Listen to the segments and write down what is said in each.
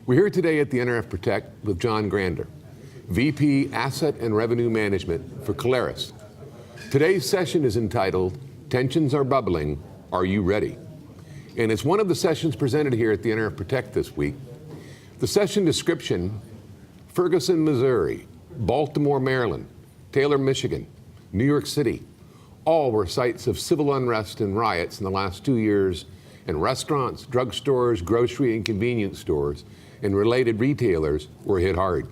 We're here today at the NRF Protect with Jon Grander, VP Asset and Revenue Management for Caleres. Today's session is entitled, Tensions Are Bubbling, Are You Ready? And it's one of the sessions presented here at the NRF Protect this week. The session description, Ferguson, Missouri, Baltimore, Maryland, Taylor, Michigan, New York City, all were sites of civil unrest and riots in the last 2 years, and restaurants, drugstores, grocery and convenience stores, and related retailers were hit hard.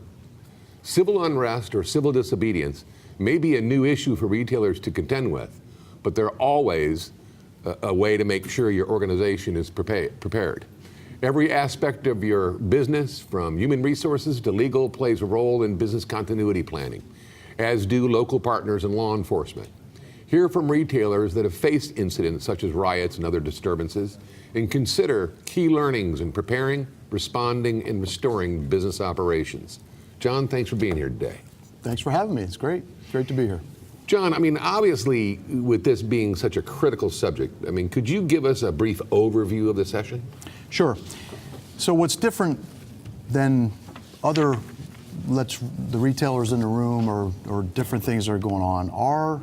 Civil unrest or civil disobedience may be a new issue for retailers to contend with, but they're always a way to make sure your organization is prepared. Every aspect of your business, from human resources to legal, plays a role in business continuity planning, as do local partners and law enforcement. Hear from retailers that have faced incidents such as riots and other disturbances, and consider key learnings in preparing, responding, and restoring business operations. Jon, thanks for being here today. Thanks for having me. It's great. Great to be here. Jon, I mean, obviously, with this being such a critical subject, I mean, could you give us a brief overview of the session? Sure. So what's different than other, the retailers in the room or different things that are going on, our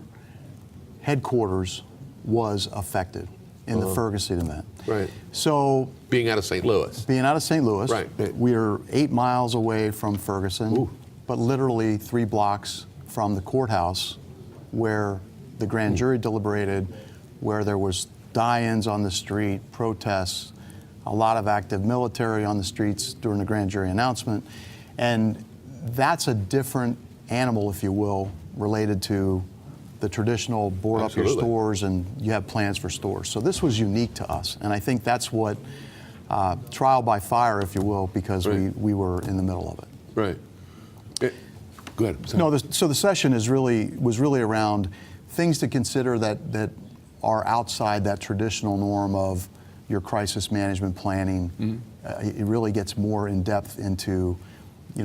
headquarters was affected in the Ferguson event. Right. So being out of St. Louis. Being out of St. Louis. Right. We're 8 miles away from Ferguson, Ooh. but literally 3 blocks from the courthouse where the grand jury deliberated, where there was die-ins on the street, protests, a lot of active military on the streets during the grand jury announcement. And that's a different animal, if you will, related to the traditional board up your stores and you have plans for stores. So this was unique to us. And I think that's what, trial by fire, if you will, because we were in the middle of it. Right. Go ahead. Sorry. No, so the session was really around things to consider that are outside that traditional norm of your crisis management planning. Mm-hmm. It really gets more in depth into,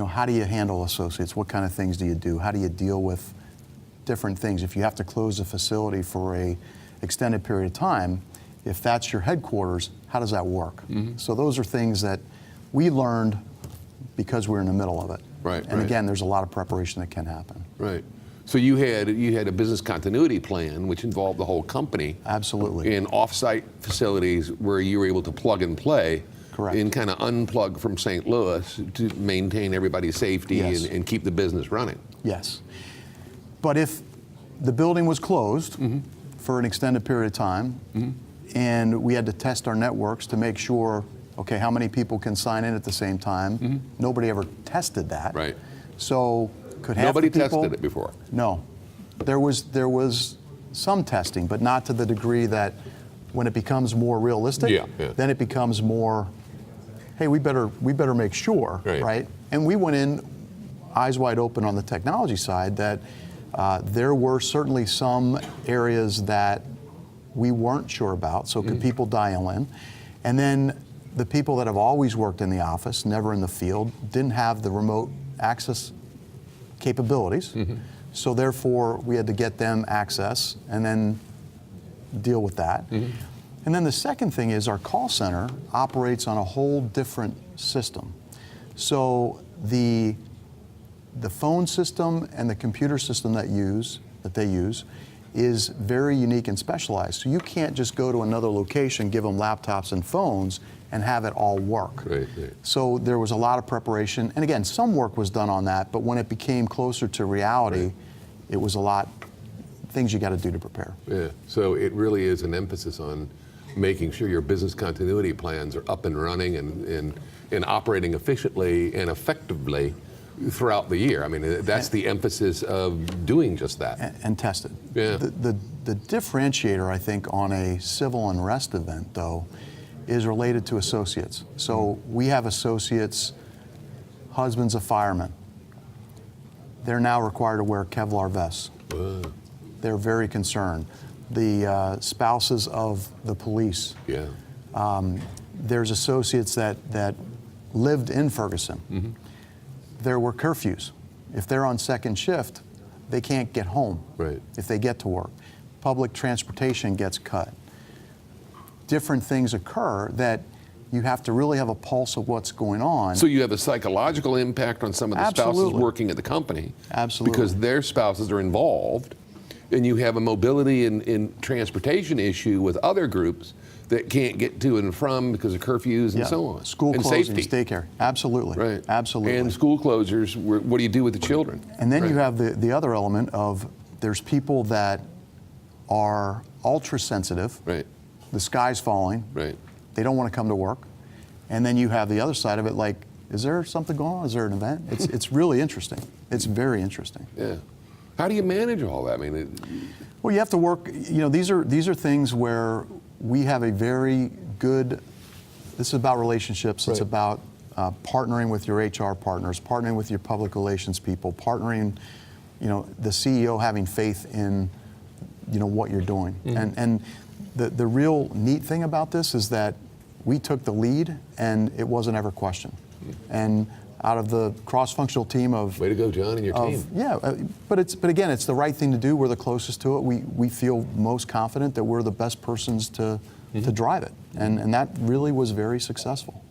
how do you handle associates? What kind of things do you do? How do you deal with different things? If you have to close a facility for a extended period of time, if that's your headquarters, how does that work? Mm-hmm. So those are things that we learned because we're in the middle of it. Right. And again, there's a lot of preparation that can happen. Right. So you had a business continuity plan which involved the whole company. Absolutely. In off-site facilities where you were able to plug and play. Correct. And kind of unplug from St. Louis to maintain everybody's safety. Yes. and keep the business running. Yes. But if the building was closed mm-hmm. for an extended period of time mm-hmm. and we had to test our networks to make sure, okay, how many people can sign in at the same time? Mm-hmm. Nobody ever tested that. Right. So could half Nobody the people, tested it before. No. There was some testing, but not to the degree that when it becomes more realistic, then it becomes more, hey, we better make sure, right? And we went in eyes wide open on the technology side that there were certainly some areas that we weren't sure about, so could people dial in? And then the people that have always worked in the office, never in the field, didn't have the remote access capabilities, mm-hmm. so therefore we had to get them access and then deal with that. Mm-hmm. And then the second thing is our call center operates on a whole different system. So the phone system and the computer system that they use is very unique and specialized. So you can't just go to another location, give them laptops and phones, and have it all work. Right. So there was a lot of preparation. And again, some work was done on that, but when it became closer to reality, it was a lot things you got to do to prepare. Yeah, so it really is an emphasis on making sure your business continuity plans are up and running and operating efficiently and effectively throughout the year. I mean, that's the emphasis of doing just that. And tested. Yeah. The differentiator, I think, on a civil unrest event, though, is related to associates. So we have associates, husbands of firemen. They're now required to wear Kevlar vests. They're very concerned. The spouses of the police. Yeah. There's associates that lived in Ferguson. Mm-hmm. There were curfews. If they're on second shift, they can't get home if they get to work. Public transportation gets cut. Different things occur that You have to really have a pulse of what's going on. So you have a psychological impact on some of the spouses working at the company. Absolutely. Because their spouses are involved, and you have a mobility and transportation issue with other groups that can't get to and from because of curfews and so on. School and closings, safety. daycare. Absolutely. Right. Absolutely. And school closures, what do you do with the children? And then you have the other element of there's people that are ultra sensitive. Right. The sky's falling. Right. They don't want to come to work. And then you have the other side of it, like, is there something going on? Is there an event? It's really interesting. It's very interesting. Yeah. How do you manage all that? I mean, well, you have to work. You know, these are things where we have a very good. This is about relationships. It's about partnering with your HR partners, partnering with your public relations people, partnering. You know, the CEO having faith in, you know, what you're doing. And the real neat thing about this is that we took the lead, and it wasn't ever questioned. And out of the cross-functional team of way to go, John, and your team. Yeah, but again, it's the right thing to do. We're the closest to it. We feel most confident that we're the best persons to drive it, and that really was very successful.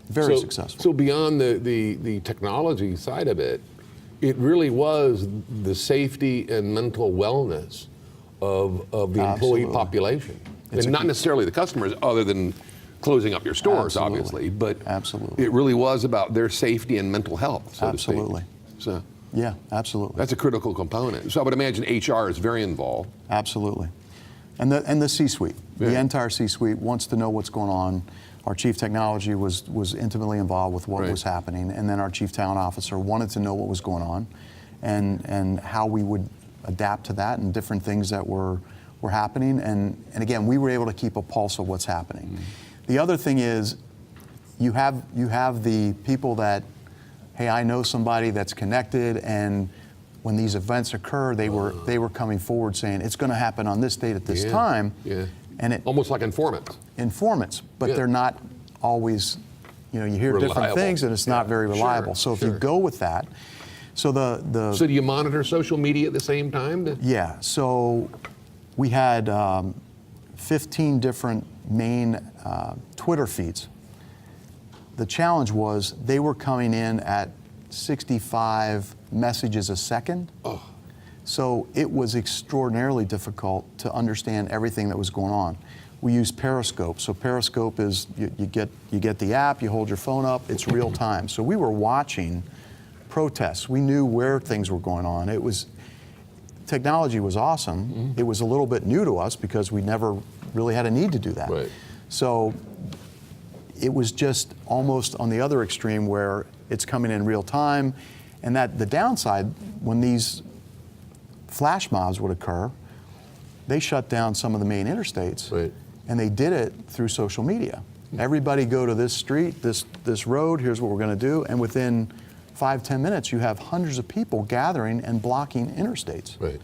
Very successful. So beyond the technology side of it, it really was the safety and mental wellness of the employee population, and not necessarily the customers, other than closing up your stores, obviously, but it really was about their safety and mental health, so to speak. So, yeah, absolutely. That's a critical component. So I would imagine HR is very involved. Absolutely. And the C-suite, the entire C-suite wants to know what's going on. Our chief technology was intimately involved with what was happening, and then our chief talent officer wanted to know what was going on and how we would adapt to that and different things that were happening. And again, we were able to keep a pulse of what's happening. The other thing is, you have the people that, hey, I know somebody that's connected, and when these events occur, they were coming forward saying it's going to happen on this date at this time. Yeah. And it almost like informants. Informants, but they're not always. You know, you hear different things, and it's not very reliable. So if you go with that, so So do you monitor social media at the same time? Yeah. So we had 15 different main Twitter feeds. The challenge was they were coming in at 65 messages a second. Oh. So it was extraordinarily difficult to understand everything that was going on. We used Periscope. So Periscope is you get the app, you hold your phone up, it's real time. So we were watching protests. We knew where things were going on. Technology was awesome. It was a little bit new to us because we never really had a need to do that. Right. So it was just almost on the other extreme where it's coming in real time, and that the downside, when these flash mobs would occur, they shut down some of the main interstates, and they did it through social media. Everybody go to this street, this road, here's what we're going to do, and within 5-10 minutes, you have hundreds of people gathering and blocking interstates. Right.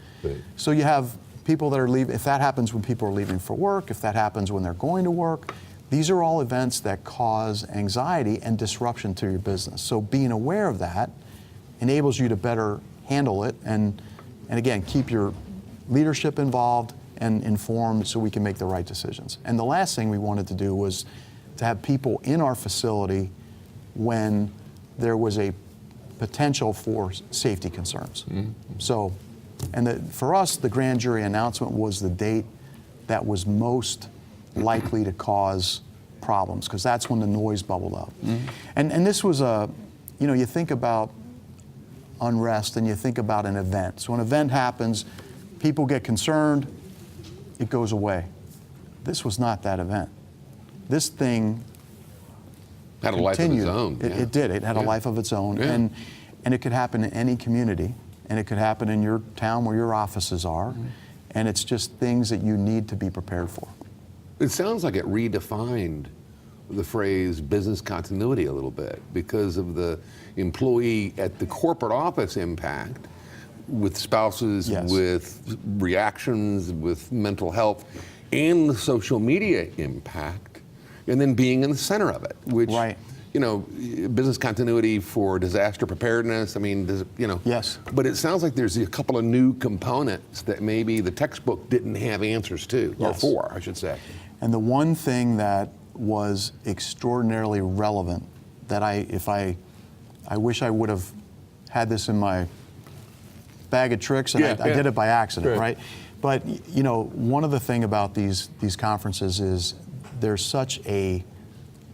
So you have people that are leaving, if that happens when people are leaving for work, if that happens when they're going to work, these are all events that cause anxiety and disruption to your business. So being aware of that enables you to better handle it and again, keep your leadership involved and informed so we can make the right decisions. And the last thing we wanted to do was to have people in our facility when there was a potential for safety concerns. So, and for us, the grand jury announcement was the date that was most likely to cause problems, because that's when the noise bubbled up. And this was you think about unrest and you think about an event. So an event happens, people get concerned, it goes away. This was not that event. This thing had a life of its own. It did. It had a life of its own. And it could happen in any community, and it could happen in your town where your offices are. And it's just things that you need to be prepared for. It sounds like it redefined the phrase business continuity a little bit because of the employee at the corporate office impact with spouses, with reactions, with mental health, and the social media impact, and then being in the center of it, which, business continuity for disaster preparedness, I mean, Yes. But it sounds like there's a couple of new components that maybe the textbook didn't have answers to, or for, I should say. And the one thing that was extraordinarily relevant that I wish I would have had this in my bag of tricks, and I did it by accident, right? But you know, one of the thing about these conferences is there's such a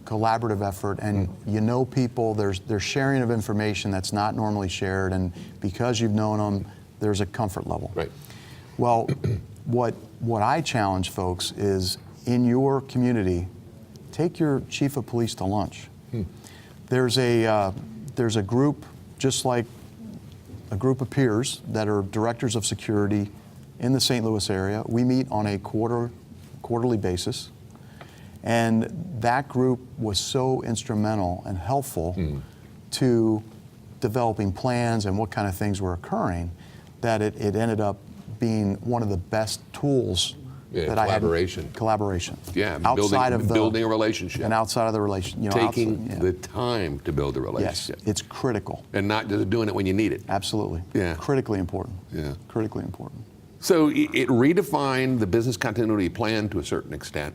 collaborative effort, and you know people, there's sharing of information that's not normally shared, and because you've known them, there's a comfort level. Right. Well, what I challenge folks is, in your community, take your chief of police to lunch. There's a group, just like a group of peers that are directors of security in the St. Louis area. We meet on a quarterly basis. And that group was so instrumental and helpful to developing plans and what kind of things were occurring that it ended up being one of the best tools that I had. Collaboration. Yeah, building a relationship. And outside of the relationship. You know, taking the time to build a relationship. Yes, it's critical. And not just doing it when you need it. Absolutely. Yeah. Critically important. Yeah. Critically important. So it redefined the business continuity plan to a certain extent.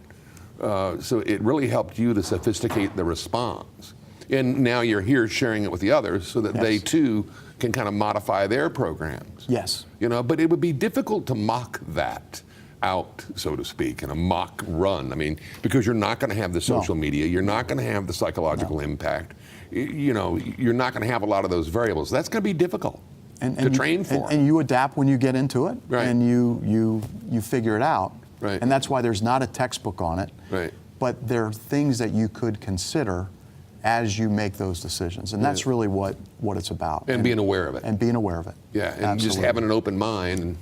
So it really helped you to sophisticate the response. And now you're here sharing it with the others so that they too can kind of modify their programs. Yes. You know, but it would be difficult to mock that out, so to speak, in a mock run. I mean, because you're not going to have the social media, you're not going to have the psychological impact. You know, you're not going to have a lot of those variables. That's going to be difficult to train for. And you adapt when you get into it, right. And you figure it out. Right. And that's why there's not a textbook on it. Right. But there are things that you could consider as you make those decisions. And that's really what it's about. And being aware of it. And being aware of it. Yeah, and Absolutely. just having an open mind. And,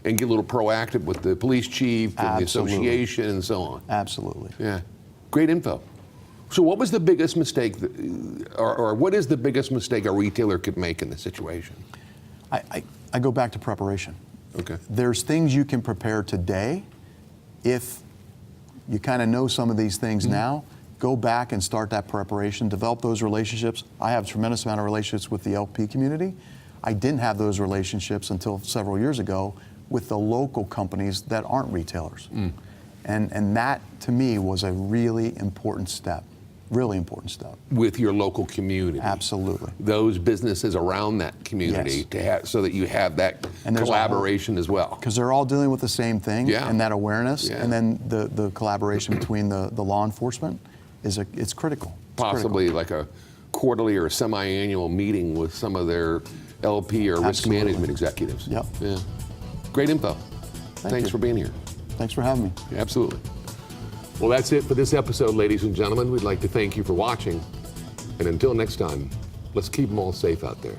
and get a little proactive with the police chief and the association and so on. Absolutely. Yeah. Great info. So what was the biggest mistake, or what is the biggest mistake a retailer could make in this situation? I go back to preparation. Okay. There's things you can prepare today. If you kind of know some of these things now, go back and start that preparation, develop those relationships. I have a tremendous amount of relationships with the LP community. I didn't have those relationships until several years ago with the local companies that aren't retailers. And that, to me, was a really important step. Really important step. With your local community. Absolutely. Those businesses around that community to have, so that you have that collaboration as well. Because they're all dealing with the same thing, and that awareness, Yeah. and then the collaboration between the law enforcement it's critical. Possibly like a quarterly or semi-annual meeting with some of their LP or risk management executives. Yep. Yeah. Great info. Thanks for being here. Thanks for having me. Absolutely. Well, that's it for this episode, ladies and gentlemen. We'd like to thank you for watching. And until next time, let's keep them all safe out there.